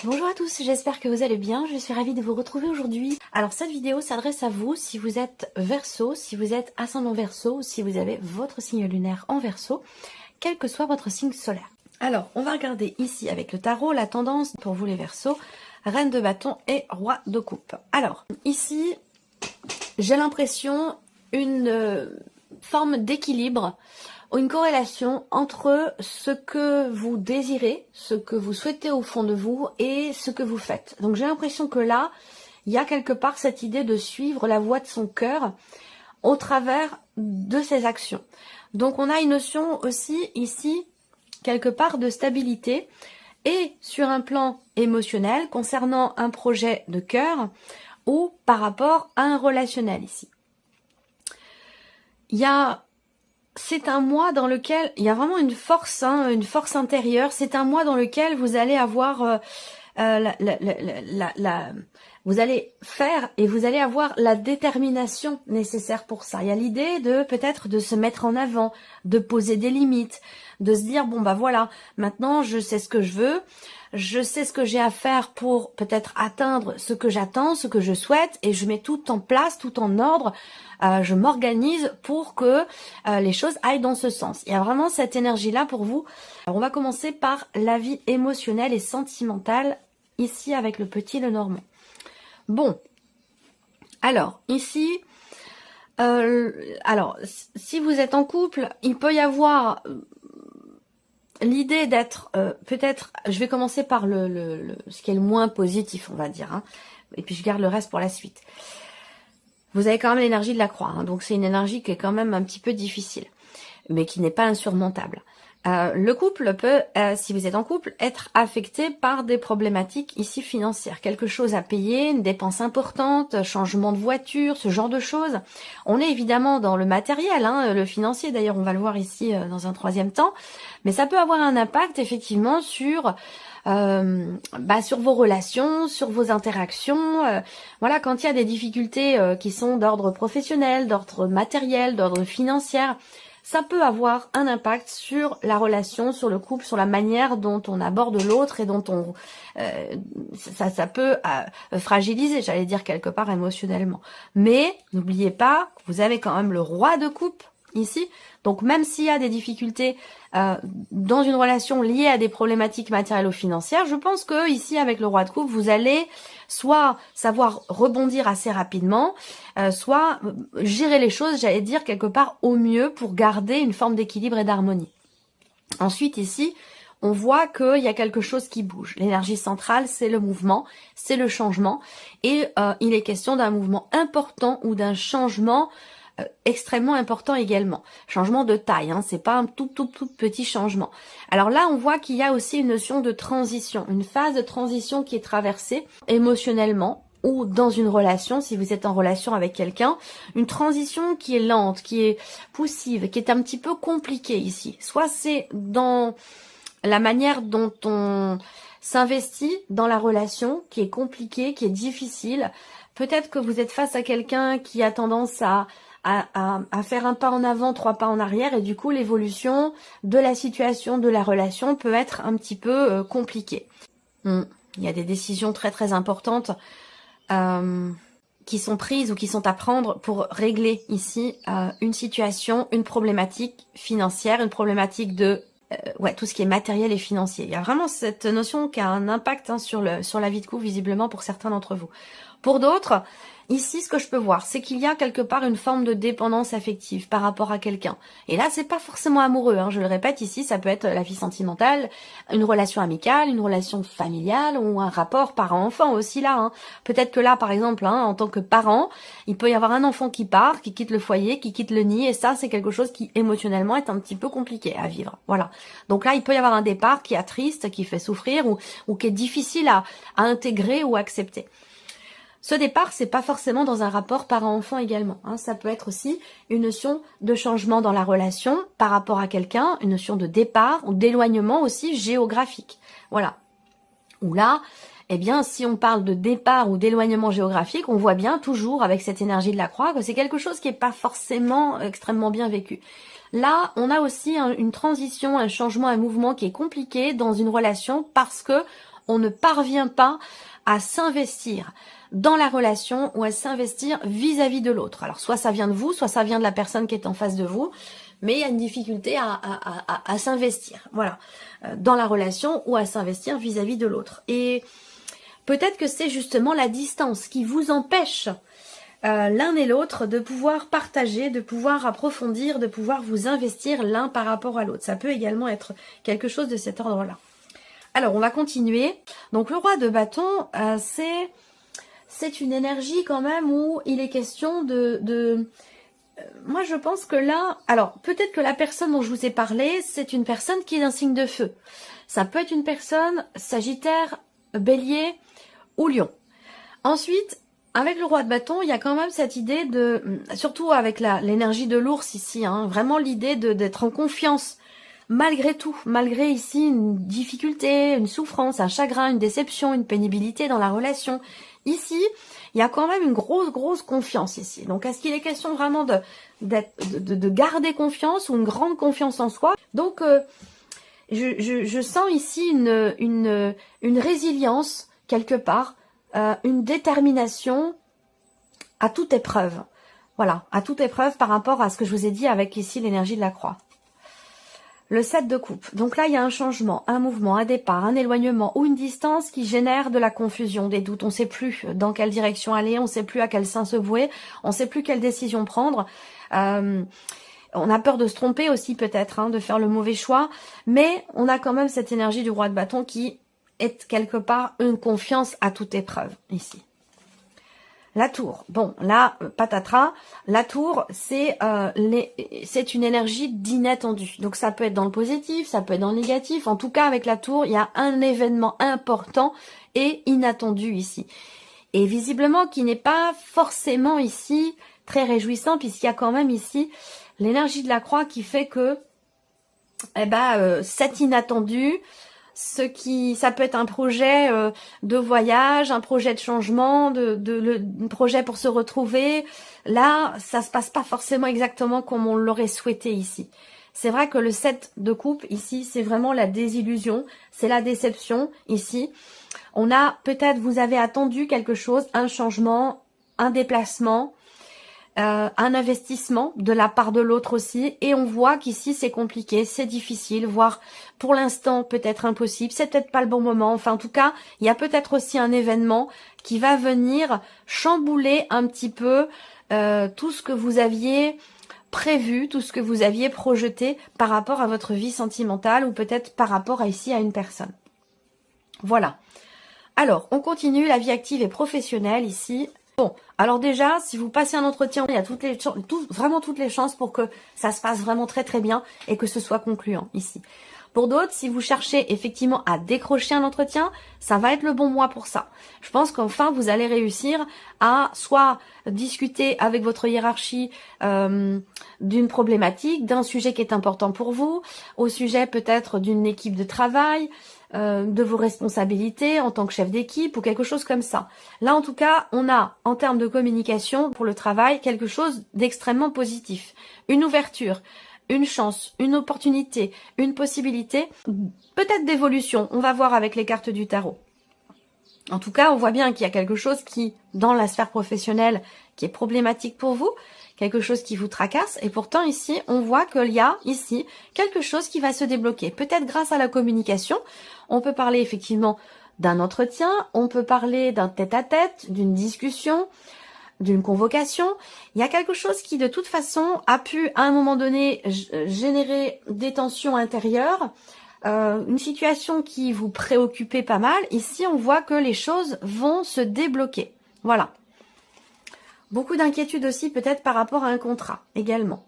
Bonjour à tous, j'espère que vous allez bien, je suis ravie de vous retrouver aujourd'hui. Alors cette vidéo s'adresse à vous si vous êtes Verseau, si vous êtes ascendant Verseau, ou si vous avez votre signe lunaire en Verseau, quel que soit votre signe solaire. Alors on va regarder ici avec le tarot la tendance pour vous les Verseaux, Reine de bâton et Roi de coupe. Alors ici j'ai l'impression une forme d'équilibre, une corrélation entre ce que vous désirez, ce que vous souhaitez au fond de vous et ce que vous faites. Donc j'ai l'impression que là, il y a quelque part cette idée de suivre la voie de son cœur au travers de ses actions. Donc on a une notion aussi ici, quelque part, de stabilité et sur un plan émotionnel concernant un projet de cœur ou par rapport à un relationnel ici. C'est un mois dans lequel il y a vraiment une force intérieure. C'est un mois dans lequel vous allez avoir vous allez faire et vous allez avoir la détermination nécessaire pour ça. Il y a l'idée de peut-être de se mettre en avant, de poser des limites, de se dire bon bah voilà, maintenant je sais ce que je veux, je sais ce que j'ai à faire pour peut-être atteindre ce que j'attends, ce que je souhaite, et je mets tout en place, tout en ordre. Je m'organise pour que les choses aillent dans ce sens. Il y a vraiment cette énergie-là pour vous. Alors, on va commencer par la vie émotionnelle et sentimentale, ici avec le petit Lenormand. Bon, alors, ici, si vous êtes en couple, il peut y avoir l'idée d'être, peut-être, je vais commencer par ce qui est le moins positif, on va dire, hein, et puis je garde le reste pour la suite. Vous avez quand même l'énergie de la croix, hein, donc c'est une énergie qui est quand même un petit peu difficile, mais qui n'est pas insurmontable. Le couple peut, si vous êtes en couple, être affecté par des problématiques ici financières. Quelque chose à payer, une dépense importante, changement de voiture, ce genre de choses. On est évidemment dans le matériel, hein, le financier, d'ailleurs on va le voir ici dans un troisième temps, mais ça peut avoir un impact effectivement sur vos relations, sur vos interactions. Voilà, quand il y a des difficultés qui sont d'ordre professionnel, d'ordre matériel, d'ordre financier, ça peut avoir un impact sur la relation, sur le couple, sur la manière dont on aborde l'autre et dont on ça peut fragiliser, j'allais dire quelque part émotionnellement. Mais n'oubliez pas, vous avez quand même le roi de coupe ici. Donc même s'il y a des difficultés dans une relation liée à des problématiques matérielles ou financières, je pense que ici avec le roi de coupe, vous allez soit savoir rebondir assez rapidement, soit gérer les choses, j'allais dire quelque part au mieux pour garder une forme d'équilibre et d'harmonie. Ensuite ici, on voit qu'il y a quelque chose qui bouge. L'énergie centrale, c'est le mouvement, c'est le changement, et il est question d'un mouvement important ou d'un changement extrêmement important également. Changement de taille, hein, c'est pas un tout petit changement. Alors là, on voit qu'il y a aussi une notion de transition, une phase de transition qui est traversée émotionnellement ou dans une relation, si vous êtes en relation avec quelqu'un, une transition qui est lente, qui est poussive, qui est un petit peu compliquée ici. Soit c'est dans la manière dont on s'investit dans la relation, qui est compliquée, qui est difficile. Peut-être que vous êtes face à quelqu'un qui a tendance à faire un pas en avant, 3 pas en arrière, et du coup l'évolution de la situation, de la relation peut être un petit peu compliquée. Il y a des décisions très importantes qui sont prises ou qui sont à prendre pour régler ici une situation, une problématique financière, une problématique de tout ce qui est matériel et financier. Il y a vraiment cette notion qui a un impact sur la vie de couple, visiblement pour certains d'entre vous. Pour d'autres, ici, ce que je peux voir, c'est qu'il y a quelque part une forme de dépendance affective par rapport à quelqu'un. Et là, c'est pas forcément amoureux, hein, je le répète, ici, ça peut être la vie sentimentale, une relation amicale, une relation familiale ou un rapport parent-enfant aussi là. Hein. Peut-être que là, par exemple, hein, en tant que parent, il peut y avoir un enfant qui part, qui quitte le foyer, qui quitte le nid, et ça, c'est quelque chose qui émotionnellement est un petit peu compliqué à vivre. Voilà. Donc là, il peut y avoir un départ qui est triste, qui fait souffrir ou qui est difficile à intégrer ou accepter. Ce départ, c'est pas forcément dans un rapport parent-enfant également. Hein. Ça peut être aussi une notion de changement dans la relation par rapport à quelqu'un, une notion de départ ou d'éloignement aussi géographique. Voilà. Ou là, eh bien, si on parle de départ ou d'éloignement géographique, on voit bien toujours avec cette énergie de la croix que c'est quelque chose qui n'est pas forcément extrêmement bien vécu. Là, on a aussi une transition, un changement, un mouvement qui est compliqué dans une relation parce que on ne parvient pas à s'investir dans la relation ou à s'investir vis-à-vis de l'autre. Alors soit ça vient de vous, soit ça vient de la personne qui est en face de vous, mais il y a une difficulté à s'investir, voilà, dans la relation ou à s'investir vis-à-vis de l'autre. Et peut-être que c'est justement la distance qui vous empêche l'un et l'autre de pouvoir partager, de pouvoir approfondir, de pouvoir vous investir l'un par rapport à l'autre. Ça peut également être quelque chose de cet ordre-là. Alors, on va continuer. Donc, le roi de bâton, c'est une énergie quand même où il est question moi, je pense que là... Alors, peut-être que la personne dont je vous ai parlé, c'est une personne qui est d'un signe de feu. Ça peut être une personne Sagittaire, Bélier ou Lion. Ensuite, avec le roi de bâton, il y a quand même cette idée de... Surtout avec l'énergie de l'ours ici, hein, vraiment l'idée d'être en confiance. Malgré tout, malgré ici une difficulté, une souffrance, un chagrin, une déception, une pénibilité dans la relation. Ici, il y a quand même une grosse confiance ici. Donc, est-ce qu'il est question vraiment de garder confiance ou une grande confiance en soi? Donc, je sens ici une résilience quelque part, une détermination à toute épreuve. Voilà, à toute épreuve par rapport à ce que je vous ai dit avec ici l'énergie de la croix. Le 7 de coupe. Donc là, il y a un changement, un mouvement, un départ, un éloignement ou une distance qui génère de la confusion, des doutes. On ne sait plus dans quelle direction aller, on ne sait plus à quel sein se vouer, on ne sait plus quelle décision prendre. On a peur de se tromper aussi peut-être, hein, de faire le mauvais choix. Mais on a quand même cette énergie du roi de bâton qui est quelque part une confiance à toute épreuve ici. La tour, bon là, patatras, la tour c'est une énergie d'inattendu. Donc ça peut être dans le positif, ça peut être dans le négatif. En tout cas avec la tour, il y a un événement important et inattendu ici. Et visiblement qui n'est pas forcément ici très réjouissant puisqu'il y a quand même ici l'énergie de la croix qui fait que cet inattendu... ça peut être un projet de voyage, un projet de changement, un projet pour se retrouver. Là, ça se passe pas forcément exactement comme on l'aurait souhaité ici. C'est vrai que le 7 de coupe ici, c'est vraiment la désillusion, c'est la déception ici. On a peut-être, vous avez attendu quelque chose, un changement, un déplacement, un investissement de la part de l'autre aussi, et on voit qu'ici c'est compliqué, c'est difficile, voire pour l'instant peut-être impossible, c'est peut-être pas le bon moment, enfin en tout cas il y a peut-être aussi un événement qui va venir chambouler un petit peu tout ce que vous aviez prévu, tout ce que vous aviez projeté par rapport à votre vie sentimentale ou peut-être par rapport à ici à une personne. Voilà. Alors on continue, la vie active et professionnelle ici. Bon, alors déjà, si vous passez un entretien, il y a vraiment toutes les chances pour que ça se passe vraiment très bien et que ce soit concluant ici. Pour d'autres, si vous cherchez effectivement à décrocher un entretien, ça va être le bon mois pour ça. Je pense qu'enfin, vous allez réussir à soit discuter avec votre hiérarchie d'une problématique, d'un sujet qui est important pour vous, au sujet peut-être d'une équipe de travail, de vos responsabilités en tant que chef d'équipe ou quelque chose comme ça. Là, en tout cas, on a, en termes de communication pour le travail, quelque chose d'extrêmement positif. Une ouverture, une chance, une opportunité, une possibilité, peut-être d'évolution. On va voir avec les cartes du tarot. En tout cas, on voit bien qu'il y a quelque chose qui, dans la sphère professionnelle, qui est problématique pour vous, quelque chose qui vous tracasse, et pourtant ici, on voit qu'il y a ici quelque chose qui va se débloquer. Peut-être grâce à la communication, on peut parler effectivement d'un entretien, on peut parler d'un tête-à-tête, d'une discussion, d'une convocation. Il y a quelque chose qui, de toute façon, a pu, à un moment donné, générer des tensions intérieures, une situation qui vous préoccupait pas mal. Ici, on voit que les choses vont se débloquer. Voilà. Beaucoup d'inquiétudes aussi, peut-être par rapport à un contrat, également.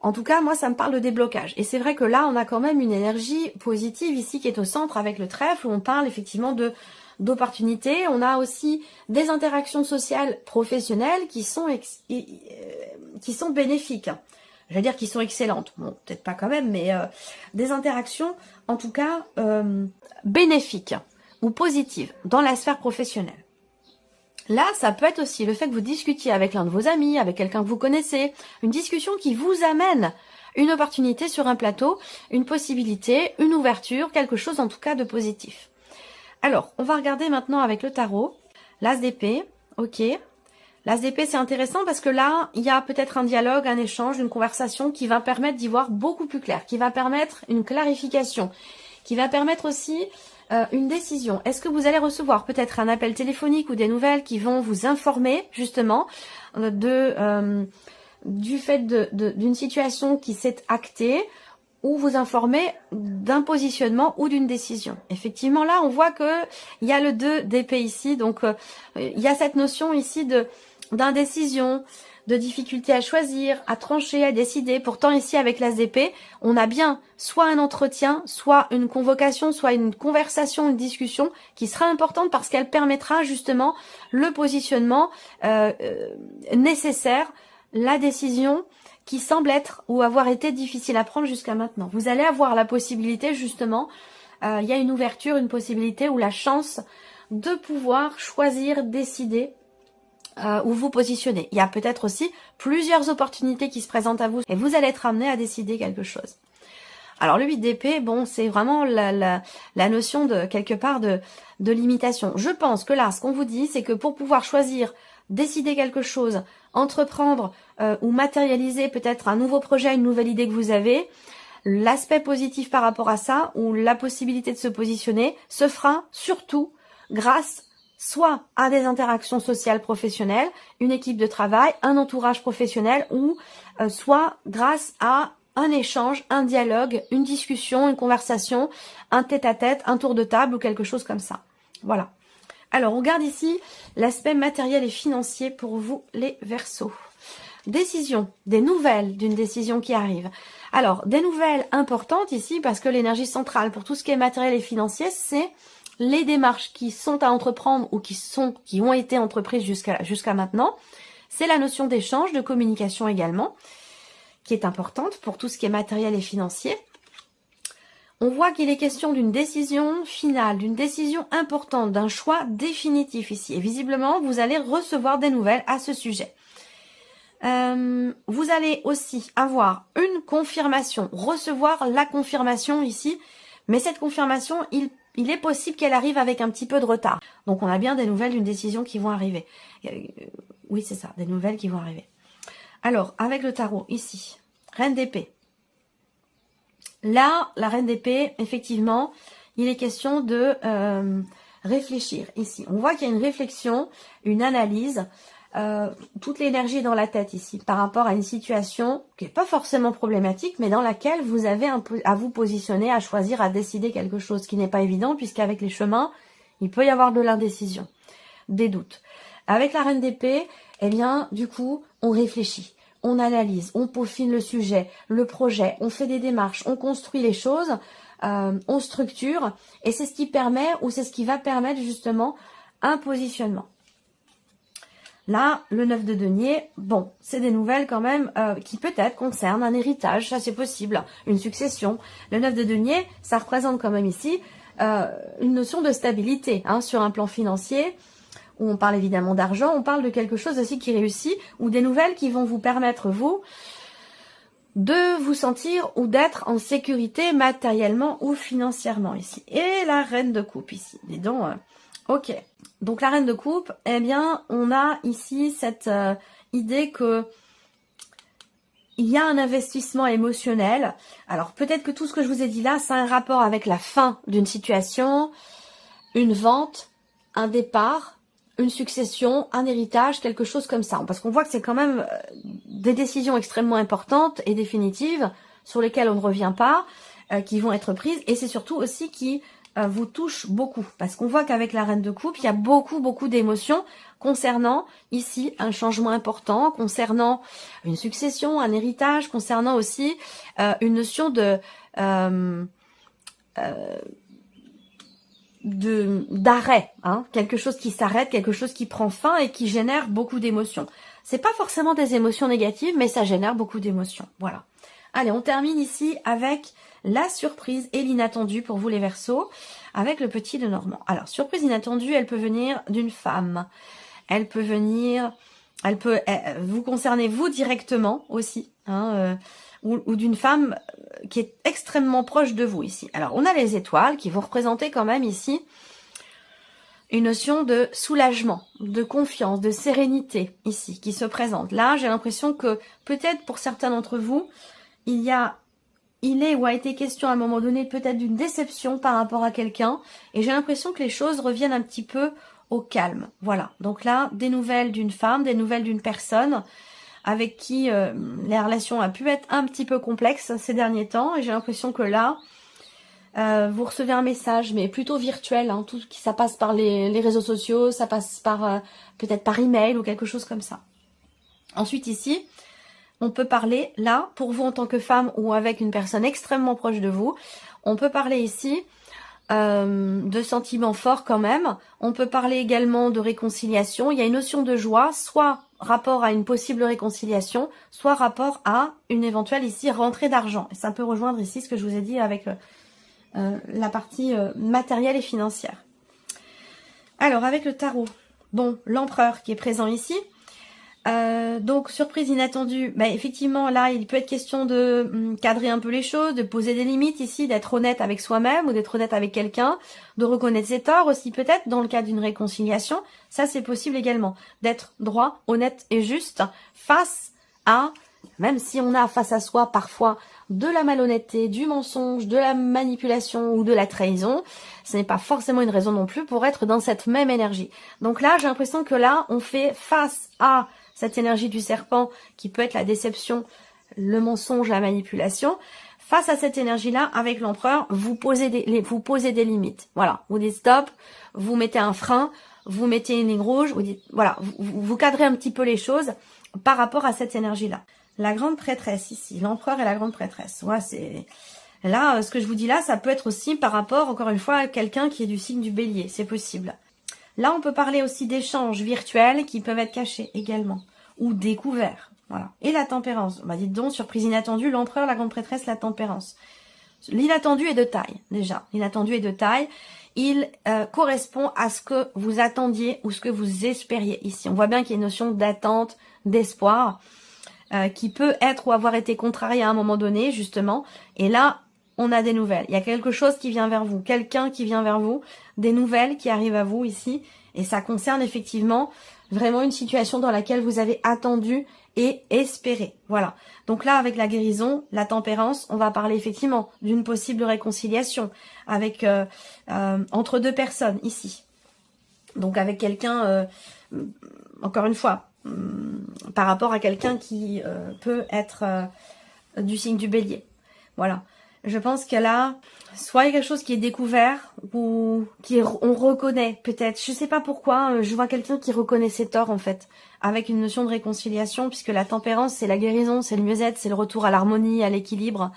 En tout cas, moi, ça me parle de déblocage. Et c'est vrai que là, on a quand même une énergie positive ici qui est au centre avec le trèfle, où on parle effectivement d'opportunités. On a aussi des interactions sociales professionnelles qui sont bénéfiques. Je vais dire qui sont excellentes. Bon, peut-être pas quand même, mais des interactions, en tout cas, bénéfiques ou positives dans la sphère professionnelle. Là, ça peut être aussi le fait que vous discutiez avec l'un de vos amis, avec quelqu'un que vous connaissez, une discussion qui vous amène une opportunité sur un plateau, une possibilité, une ouverture, quelque chose en tout cas de positif. Alors, on va regarder maintenant avec le tarot. L'as d'épée, ok. L'as d'épée, c'est intéressant parce que là, il y a peut-être un dialogue, un échange, une conversation qui va permettre d'y voir beaucoup plus clair, qui va permettre une clarification, qui va permettre aussi une décision. Est-ce que vous allez recevoir peut-être un appel téléphonique ou des nouvelles qui vont vous informer justement du fait d'une situation qui s'est actée, ou vous informer d'un positionnement ou d'une décision. Effectivement, là, on voit que il y a le 2 d'épée ici, donc il y a cette notion ici d'indécision, de difficulté à choisir, à trancher, à décider. Pourtant, ici, avec l'as d'épée, on a bien soit un entretien, soit une convocation, soit une conversation, une discussion qui sera importante parce qu'elle permettra justement le positionnement nécessaire, la décision qui semble être ou avoir été difficile à prendre jusqu'à maintenant. Vous allez avoir la possibilité justement, il y a une ouverture, une possibilité ou la chance de pouvoir choisir, décider où vous positionnez. Il y a peut-être aussi plusieurs opportunités qui se présentent à vous et vous allez être amené à décider quelque chose. Alors le 8 d'épée, bon, c'est vraiment la notion de quelque part de limitation. Je pense que là, ce qu'on vous dit, c'est que pour pouvoir choisir, décider quelque chose, entreprendre ou matérialiser peut-être un nouveau projet, une nouvelle idée que vous avez, l'aspect positif par rapport à ça, ou la possibilité de se positionner, se fera surtout grâce soit à des interactions sociales professionnelles, une équipe de travail, un entourage professionnel, ou soit grâce à un échange, un dialogue, une discussion, une conversation, un tête-à-tête, un tour de table ou quelque chose comme ça. Voilà. Alors, on regarde ici l'aspect matériel et financier pour vous, les Verseaux. Décision, des nouvelles d'une décision qui arrive. Alors, des nouvelles importantes ici, parce que l'énergie centrale pour tout ce qui est matériel et financier, c'est les démarches qui sont à entreprendre ou qui ont été entreprises jusqu'à maintenant. C'est la notion d'échange, de communication également, qui est importante pour tout ce qui est matériel et financier. On voit qu'il est question d'une décision finale, d'une décision importante, d'un choix définitif ici. Et visiblement, vous allez recevoir des nouvelles à ce sujet. Vous allez aussi avoir une confirmation, recevoir la confirmation ici. Mais cette confirmation, il est possible qu'elle arrive avec un petit peu de retard. Donc on a bien des nouvelles d'une décision qui vont arriver. Oui, c'est ça, des nouvelles qui vont arriver. Alors, avec le tarot, ici, Reine d'épée. Là, la Reine d'épée, effectivement, il est question de réfléchir ici. On voit qu'il y a une réflexion, une analyse, toute l'énergie est dans la tête ici, par rapport à une situation qui n'est pas forcément problématique, mais dans laquelle vous avez à vous positionner, à choisir, à décider quelque chose qui n'est pas évident, puisqu'avec les chemins, il peut y avoir de l'indécision, des doutes. Avec la Reine d'épée, eh bien, du coup, on réfléchit. On analyse, on peaufine le sujet, le projet, on fait des démarches, on construit les choses, on structure, et c'est ce qui permet, ou c'est ce qui va permettre justement un positionnement. Là, le 9 de denier, bon, c'est des nouvelles quand même qui peut-être concernent un héritage, ça c'est possible, une succession. Le 9 de denier, ça représente quand même ici une notion de stabilité sur un plan financier, où on parle évidemment d'argent, on parle de quelque chose aussi qui réussit, ou des nouvelles qui vont vous permettre, vous, de vous sentir ou d'être en sécurité matériellement ou financièrement ici. Et la Reine de coupe ici, dis donc, ok. Donc la Reine de coupe, eh bien, on a ici cette idée que il y a un investissement émotionnel. Alors peut-être que tout ce que je vous ai dit là, ça a un rapport avec la fin d'une situation, une vente, un départ, une succession, un héritage, quelque chose comme ça. Parce qu'on voit que c'est quand même des décisions extrêmement importantes et définitives sur lesquelles on ne revient pas, qui vont être prises. Et c'est surtout aussi qui vous touchent beaucoup. Parce qu'on voit qu'avec la Reine de coupe, il y a beaucoup d'émotions concernant ici un changement important, concernant une succession, un héritage, concernant aussi une notion d'arrêt, quelque chose qui s'arrête, quelque chose qui prend fin et qui génère beaucoup d'émotions. C'est pas forcément des émotions négatives, mais ça génère beaucoup d'émotions. Voilà. Allez, on termine ici avec la surprise et l'inattendu pour vous les Verseaux, avec le petit de Normand. Alors, surprise inattendue, elle peut venir d'une femme. Elle peut venir, elle peut vous concerner vous directement aussi, ou d'une femme qui est extrêmement proche de vous ici. Alors, on a les étoiles qui vont représenter quand même ici une notion de soulagement, de confiance, de sérénité ici qui se présente. Là, j'ai l'impression que peut-être pour certains d'entre vous, il est ou a été question à un moment donné peut-être d'une déception par rapport à quelqu'un. Et j'ai l'impression que les choses reviennent un petit peu au calme. Voilà. Donc là, des nouvelles d'une femme, des nouvelles d'une personne avec qui les relations ont pu être un petit peu complexes ces derniers temps. Et j'ai l'impression que là, vous recevez un message, mais plutôt virtuel, hein, tout ça passe par les réseaux sociaux, ça passe par peut-être par email ou quelque chose comme ça. Ensuite ici, on peut parler là, pour vous en tant que femme ou avec une personne extrêmement proche de vous, on peut parler ici de sentiments forts quand même, on peut parler également de réconciliation, il y a une notion de joie, soit rapport à une possible réconciliation, soit rapport à une éventuelle ici rentrée d'argent. Et ça peut rejoindre ici ce que je vous ai dit avec la partie matérielle et financière. Alors, avec le tarot, bon, l'empereur qui est présent ici, donc surprise inattendue, bah, effectivement là il peut être question de cadrer un peu les choses, de poser des limites ici, d'être honnête avec soi-même ou d'être honnête avec quelqu'un, de reconnaître ses torts aussi peut-être dans le cadre d'une réconciliation, ça c'est possible également, d'être droit, honnête et juste face à, même si on a face à soi parfois de la malhonnêteté, du mensonge, de la manipulation ou de la trahison, ce n'est pas forcément une raison non plus pour être dans cette même énergie. Donc là, j'ai l'impression que là, on fait face à cette énergie du serpent qui peut être la déception, le mensonge, la manipulation. Face à cette énergie-là, avec l'empereur, vous posez des limites. Voilà, vous dites stop, vous mettez un frein, vous mettez une ligne rouge, vous dites, voilà, vous cadrez un petit peu les choses par rapport à cette énergie-là. La grande prêtresse ici, l'empereur et la grande prêtresse. Ouais, c'est là, ce que je vous dis là, ça peut être aussi par rapport, encore une fois, à quelqu'un qui est du signe du bélier, c'est possible. Là, on peut parler aussi d'échanges virtuels qui peuvent être cachés également, ou découverts. Voilà. Et la tempérance. Bah, dites donc, surprise inattendue, l'empereur, la grande prêtresse, la tempérance. L'inattendu est de taille, déjà. L'inattendu est de taille. Il correspond à ce que vous attendiez ou ce que vous espériez ici. On voit bien qu'il y a une notion d'attente, d'espoir, qui peut être ou avoir été contrarié à un moment donné, justement. Et là, on a des nouvelles. Il y a quelque chose qui vient vers vous, quelqu'un qui vient vers vous, des nouvelles qui arrivent à vous ici. Et ça concerne effectivement vraiment une situation dans laquelle vous avez attendu et espéré. Voilà. Donc là, avec la guérison, la tempérance, on va parler effectivement d'une possible réconciliation avec entre deux personnes ici. Donc avec quelqu'un, encore une fois, par rapport à quelqu'un qui peut être du signe du bélier. Voilà. Je pense que là, soit il y a quelque chose qui est découvert ou on reconnaît peut-être. Je sais pas pourquoi, je vois quelqu'un qui reconnaît ses torts en fait, avec une notion de réconciliation, puisque la tempérance, c'est la guérison, c'est le mieux-être, c'est le retour à l'harmonie, à l'équilibre.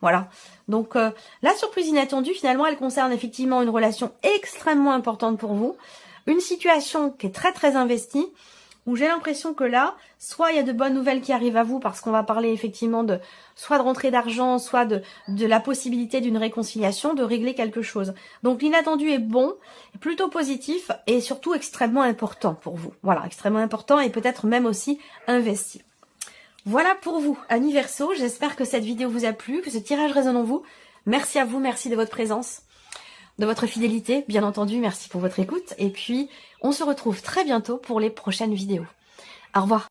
Voilà. Donc la surprise inattendue, finalement, elle concerne effectivement une relation extrêmement importante pour vous, une situation qui est très très investie, où j'ai l'impression que là, soit il y a de bonnes nouvelles qui arrivent à vous, parce qu'on va parler effectivement de soit de rentrée d'argent, soit de la possibilité d'une réconciliation, de régler quelque chose. Donc l'inattendu est bon, plutôt positif, et surtout extrêmement important pour vous. Voilà, extrêmement important et peut-être même aussi investi. Voilà pour vous, amis Verseau. J'espère que cette vidéo vous a plu, que ce tirage résonne en vous. Merci à vous, merci de votre présence, de votre fidélité, bien entendu, merci pour votre écoute. Et puis, on se retrouve très bientôt pour les prochaines vidéos. Au revoir.